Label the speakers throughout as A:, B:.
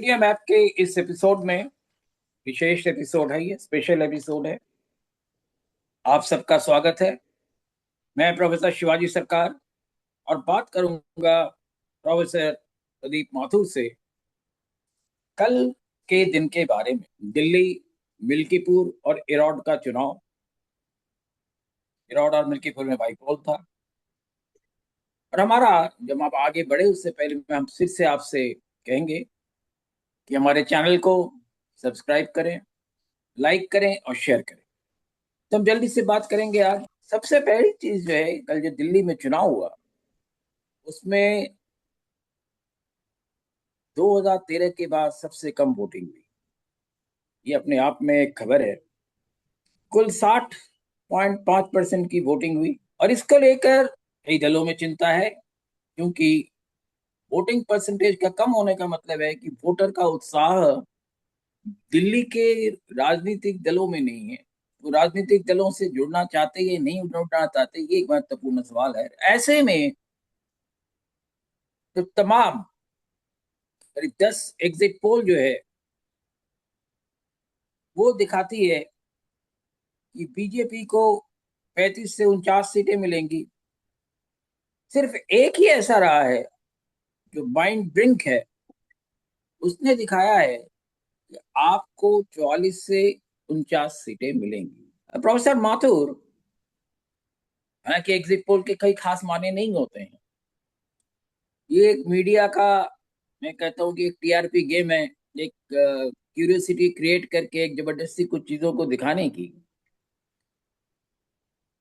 A: Medium app के इस episode में विशेष एपिसोड है, ये स्पेशल एपिसोड है। आप सबका स्वागत है। मैं प्रोफेसर शिवाजी सरकार और बात करूंगा प्रोफेसर प्रदीप माथुर से कल के दिन के बारे में। दिल्ली, मिल्कीपुर और इरौड का चुनाव। इरौड और मिल्कीपुर में बाईपोल था। और हमारा, जब आप आगे बढ़े उससे पहले हम फिर से आपसे कहेंगे कि हमारे चैनल को सब्सक्राइब करें, लाइक करें और शेयर करें। तो हम जल्दी से बात करेंगे। आज सबसे पहली चीज जो है, कल जो दिल्ली में चुनाव हुआ उसमें 2013 के बाद सबसे कम वोटिंग हुई। ये अपने आप में एक खबर है। कुल 60.5% की वोटिंग हुई और इसको लेकर कई दलों में चिंता है, क्योंकि वोटिंग परसेंटेज का कम होने का मतलब है कि वोटर का उत्साह दिल्ली के राजनीतिक दलों में नहीं है। वो राजनीतिक दलों से जुड़ना चाहते या नहीं जुड़ना चाहते, ये एक महत्वपूर्ण सवाल है। ऐसे में तो तमाम करीब 10 एग्जिट पोल जो है वो दिखाती है कि बीजेपी को 35 से 49 सीटें मिलेंगी। सिर्फ एक ही ऐसा रहा है जो माइंड ब्रिंक है, उसने दिखाया है कि आपको 44 से 49 सीटें मिलेंगी। प्रोफेसर माथुर, हालांकि एग्जिट पोल के कई खास माने नहीं होते हैं, ये एक मीडिया का, मैं कहता हूँ कि एक टीआरपी गेम है, एक क्यूरियोसिटी क्रिएट करके एक जबरदस्ती कुछ चीजों को दिखाने की।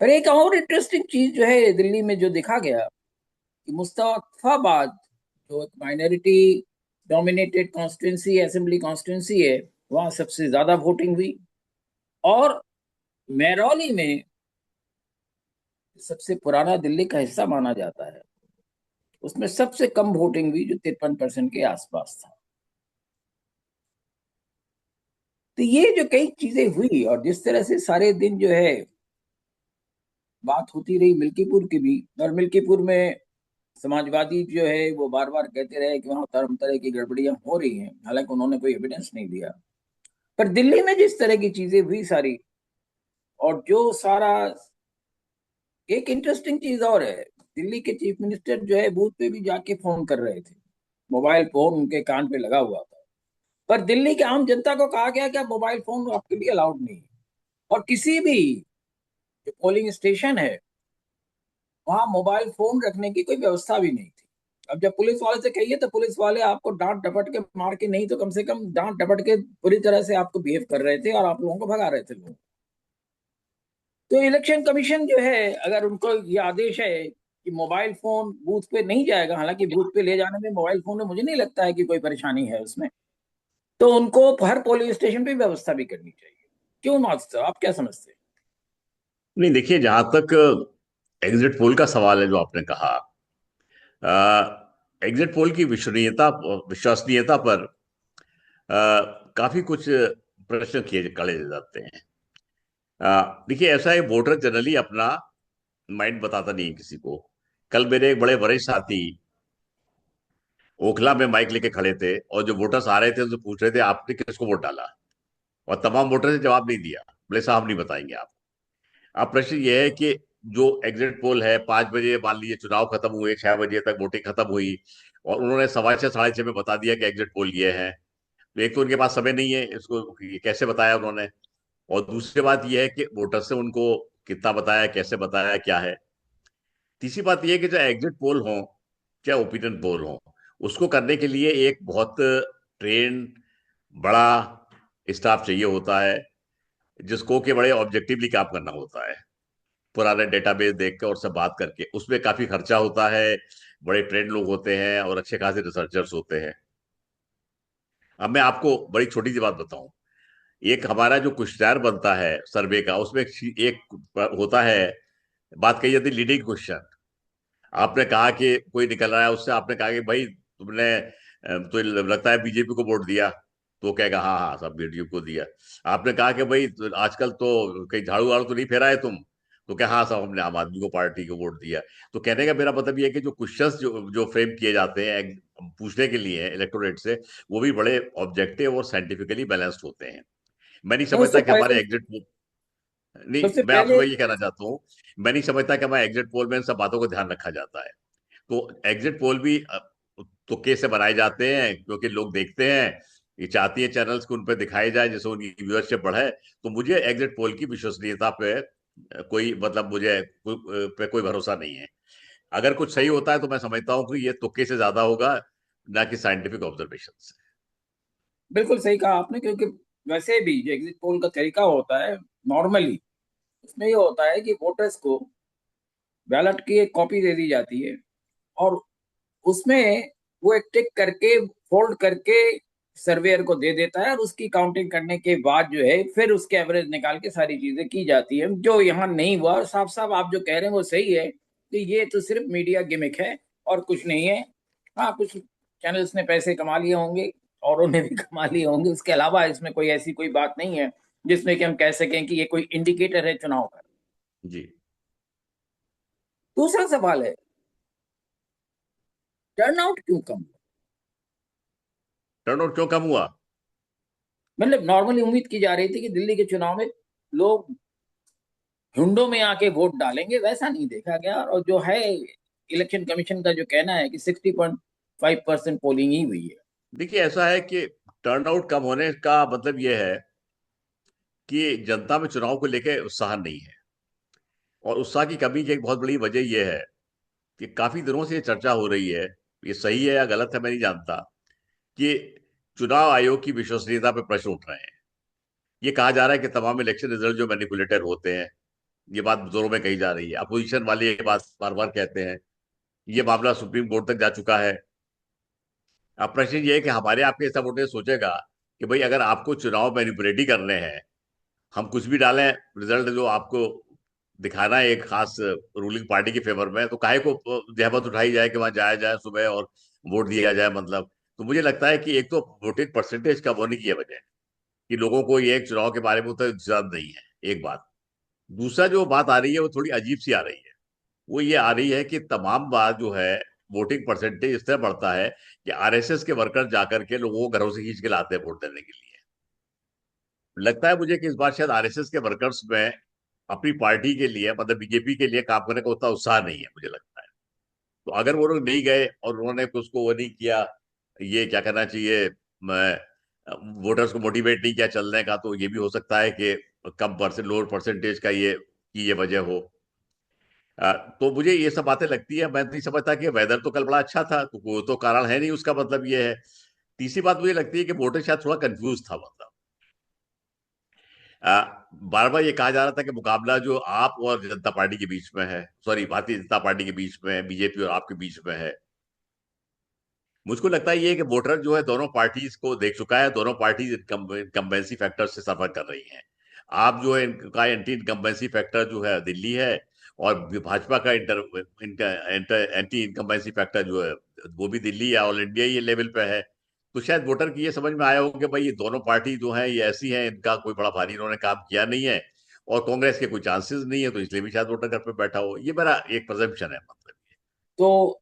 A: पर एक और इंटरेस्टिंग चीज जो है दिल्ली में जो देखा गया कि मुस्तफाबाद, जो एक minority dominated constituency, assembly constituency है, वहां सबसे ज्यादा वोटिंग हुई। और महरौली में, सबसे पुराना दिल्ली का हिस्सा माना जाता है, उसमें सबसे कम वोटिंग हुई, जो 53% के आसपास था। तो ये जो कई चीजें हुई और जिस तरह से सारे दिन जो है बात होती रही मिल्कीपुर की भी, और मिल्कीपुर में समाजवादी जो है वो बार बार कहते रहे कि वहां तरह की गड़बड़ियां हो रही हैं, हालांकि उन्होंने कोई एविडेंस नहीं दिया। पर दिल्ली में जिस तरह की चीजें हुई सारी, और जो सारा, एक इंटरेस्टिंग चीज और है, दिल्ली के चीफ मिनिस्टर जो है बूथ पे भी जाके फोन कर रहे थे। मोबाइल फोन उनके कान पे लगा हुआ था। पर दिल्ली के आम जनता को कहा गया कि अब मोबाइल फोन आपके लिए अलाउड नहीं है। और किसी भी जो पोलिंग स्टेशन है वहां मोबाइल फोन रखने की कोई व्यवस्था भी नहीं थी। अब जब पुलिस वाले से कहिए तो पुलिस वाले आपको डांट डपट के मार के नहीं तो कम से कम डांट डपट के पूरी तरह से आपको बिहेव कर रहे थे और आप लोगों को भगा रहे थे लोग। तो इलेक्शन कमीशन जो है, अगर उनको ये आदेश है कि मोबाइल फोन बूथ पे नहीं जाएगा, हालांकि बूथ पे ले जाने में मोबाइल फोन में मुझे नहीं लगता है कि कोई परेशानी है उसमें, तो उनको हर पोलिंग स्टेशन पे व्यवस्था भी करनी चाहिए। क्यों मास्टर, आप क्या समझते हैं?
B: नहीं, देखिए, जहां तक एग्जिट पोल का सवाल है जो आपने कहा, एग्जिट पोल की विश्वसनीयता पर काफी कुछ प्रश्न किए खड़े जाते हैं। देखिए, ऐसा है, वोटर जनरली अपना माइंड बताता नहीं है किसी को। कल मेरे एक बड़े वरिष्ठ साथी ओखला में माइक लेके खड़े थे और जो वोटर्स आ रहे थे उनसे पूछ रहे थे आपने किसको वोट डाला, और तमाम वोटर्स ने जवाब नहीं दिया, बोले साहब नहीं बताएंगे आप। अब प्रश्न ये है कि जो एग्जिट पोल है, 5 बजे मान लीजिए चुनाव खत्म हुए, 6 बजे तक वोटिंग खत्म हुई, और उन्होंने 6:15 6:30 में बता दिया कि एग्जिट पोल ये है। तो एक तो उनके पास समय नहीं है, इसको ये कैसे बताया उन्होंने, और दूसरी बात यह है कि वोटर से उनको कितना बताया, कैसे बताया, क्या है। तीसरी बात यह है कि जो एग्जिट पोल हो, चाहे ओपिनियन पोल हो, उसको करने के लिए एक बहुत ट्रेन, बड़ा स्टाफ चाहिए होता है, जिसको कि बड़े ऑब्जेक्टिवली काम करना होता है, पुराने डेटाबेस देख के और सब बात करके। उसमें काफी खर्चा होता है, बड़े ट्रेंड लोग होते हैं और अच्छे खासे रिसर्चर्स होते हैं। अब मैं आपको बड़ी छोटी सी बात बताऊं। एक हमारा जो क्वेश्चनर बनता है सर्वे का, उसमें एक होता है, बात कही जाती है लीडिंग क्वेश्चन। आपने कहा कि कोई निकल रहा है, उससे आपने कहा कि भाई तुमने तो लगता है बीजेपी को वोट दिया, तो वो कहेगा हाँ हाँ सब बीजेपी को दिया। आपने कहा कि भाई आजकल तो कहीं झाड़ू वाड़ू तो नहीं फेरा है तुम, तो क्या हाँ साहब हमने आम आदमी को पार्टी को वोट दिया। तो कहने का मेरा मतलब ये है कि जो क्वेश्चंस जो फ्रेम किए जाते हैं पूछने के लिए इलेक्टोरेट से, वो भी बड़े ऑब्जेक्टिव और साइंटिफिकली बैलेंस्ड होते हैं। मैं नहीं
A: नहीं,
B: समझता कि हमारे एग्जिट, नहीं
A: उससे
B: मैं आपसे
A: पहले
B: मैं ये कहना चाहता हूँ, मैं नहीं समझता कि हमारे एग्जिट पोल में इन सब बातों को ध्यान रखा जाता है। तो एग्जिट पोल भी तुक्के से बनाए जाते हैं, क्योंकि लोग देखते हैं, ये चाहती है चैनल्स को उन पर दिखाई जाए जिससे उनकी व्यूअरशिप बढ़े। तो मुझे एग्जिट पोल की विश्वसनीयता पे कोई मतलब मुझे पे कोई भरोसा नहीं है। अगर कुछ सही होता है तो मैं समझता हूँ कि ये तुक्के से ज्यादा होगा, ना कि साइंटिफिक ऑब्जर्वेशन से।
A: बिल्कुल सही कहा आपने, क्योंकि वैसे भी जो एग्जिट पोल का तरीका होता है नॉर्मली, उसमें ये होता है कि वोटर्स को बैलेट की एक कॉपी दे दी जाती है, और उसमें वो एक टिक करके फोल्ड करके सर्वेयर को दे देता है, और उसकी काउंटिंग करने के बाद जो है फिर उसके एवरेज निकाल के सारी चीजें की जाती है। जो यहाँ नहीं हुआ, और साफ साफ आप जो कह रहे हैं वो सही है कि ये तो सिर्फ मीडिया गिमिक है और कुछ नहीं है। हाँ, कुछ चैनल्स ने पैसे कमा लिए होंगे और उन्हें भी कमा लिए होंगे, उसके अलावा इसमें कोई ऐसी कोई बात नहीं है जिसमें कि हम कह सकें कि ये कोई इंडिकेटर है चुनाव का।
B: जी।
A: दूसरा सवाल है, टर्नआउट क्यों कम?
B: टर्नआउट क्यों कम हुआ?
A: मतलब नॉर्मली उम्मीद की जा रही थी कि दिल्ली के चुनाव में लोग झुंडों में आके वोट डालेंगे, वैसा नहीं देखा गया। और जो है, इलेक्शन कमीशन का जो कहना है कि 60.5% पोलिंग ही हुई है।
B: देखिए ऐसा है कि टर्नआउट कम होने का मतलब यह है कि जनता में चुनाव को लेकर उत्साह नहीं है। और उत्साह की कमी की एक बहुत बड़ी वजह यह है कि काफी दिनों से ये चर्चा हो रही है, ये सही है या गलत है मैं नहीं जानता, कि चुनाव आयोग की विश्वसनीयता पर प्रश्न उठ रहे हैं। ये कहा जा रहा है कि तमाम इलेक्शन रिजल्ट जो मैनिपुलेटेड होते हैं, ये बात जोरों में कही जा रही है, अपोजिशन वाले ये बात बार बार कहते हैं। ये मामला सुप्रीम कोर्ट तक जा चुका है। अब प्रश्न ये है कि हमारे आपके ऐसा वोटर सोचेगा कि भाई अगर आपको चुनाव मैनिपुलेट ही करने हैं, हम कुछ भी डालें, रिजल्ट जो आपको दिखाना है एक खास रूलिंग पार्टी के फेवर में, तो काहे को जहमत उठाई जाए कि वहां जाया जाए सुबह और वोट दिया जाए मतलब। तो मुझे लगता है कि एक तो वोटिंग परसेंटेज कम होने की ये वजह है कि लोगों को ये एक चुनाव के बारे में उतना इंतजाम नहीं है, एक बात। दूसरा जो बात आ रही है वो थोड़ी अजीब सी आ रही है। वो ये आ रही है कि तमाम बार जो है वोटिंग परसेंटेज इस तरह बढ़ता है कि आरएसएस के वर्कर जाकर के लोगों को घरों से खींच के लाते हैं वोट देने के लिए। लगता है मुझे कि इस बार शायद आरएसएस के वर्कर्स में अपनी पार्टी के लिए मतलब बीजेपी के लिए काम करने का उतना उत्साह नहीं है, मुझे लगता है। तो अगर वो लोग नहीं गए और उन्होंने उसको वो नहीं किया, ये क्या करना चाहिए, वोटर्स को मोटिवेट नहीं किया चलने का, तो ये भी हो सकता है कि कम परसेंट लोअर परसेंटेज का ये की ये वजह हो। तो मुझे ये सब बातें लगती है। मैं नहीं समझता कि वेदर तो कल बड़ा अच्छा था, तो वो तो कारण है नहीं, उसका मतलब ये है। तीसरी बात मुझे लगती है कि वोटर शायद थोड़ा कंफ्यूज था, मतलब बार बार ये कहा जा रहा था कि मुकाबला जो आप और जनता पार्टी के बीच में है, सॉरी भारतीय जनता पार्टी के बीच में है, बीजेपी और आपके बीच में है। मुझको लगता है ये कि वोटर जो है दोनों पार्टीज को देख चुका है, दोनों पार्टीज इनकम्बेंसी फैक्टर से सफर कर रही हैं। आप जो है इनका एंटी इनकम्बेंसी फैक्टर जो है दिल्ली है, और भाजपा का इनका एंटी इनकम्बेंसी फैक्टर जो है वो भी दिल्ली या ऑल इंडिया ही लेवल पे है। तो शायद वोटर की ये समझ में आया हो कि भाई ये दोनों पार्टी जो है ये ऐसी हैं, इनका कोई बड़ा भारी इन्होंने काम किया नहीं है, और कांग्रेस के कोई चांसेस नहीं है, तो इसलिए भी शायद वोटर घर पे बैठा हो। ये मेरा एक प्रजम्पशन है मतलब।
A: तो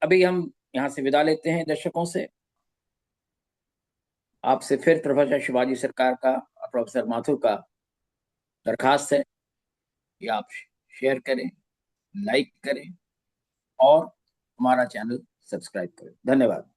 A: अभी हम यहाँ से विदा लेते हैं दर्शकों से। आपसे फिर प्रोफेसर शिवाजी सरकार का और प्रोफेसर माथुर का दरखास्त है कि आप शेयर करें, लाइक करें और हमारा चैनल सब्सक्राइब करें। धन्यवाद।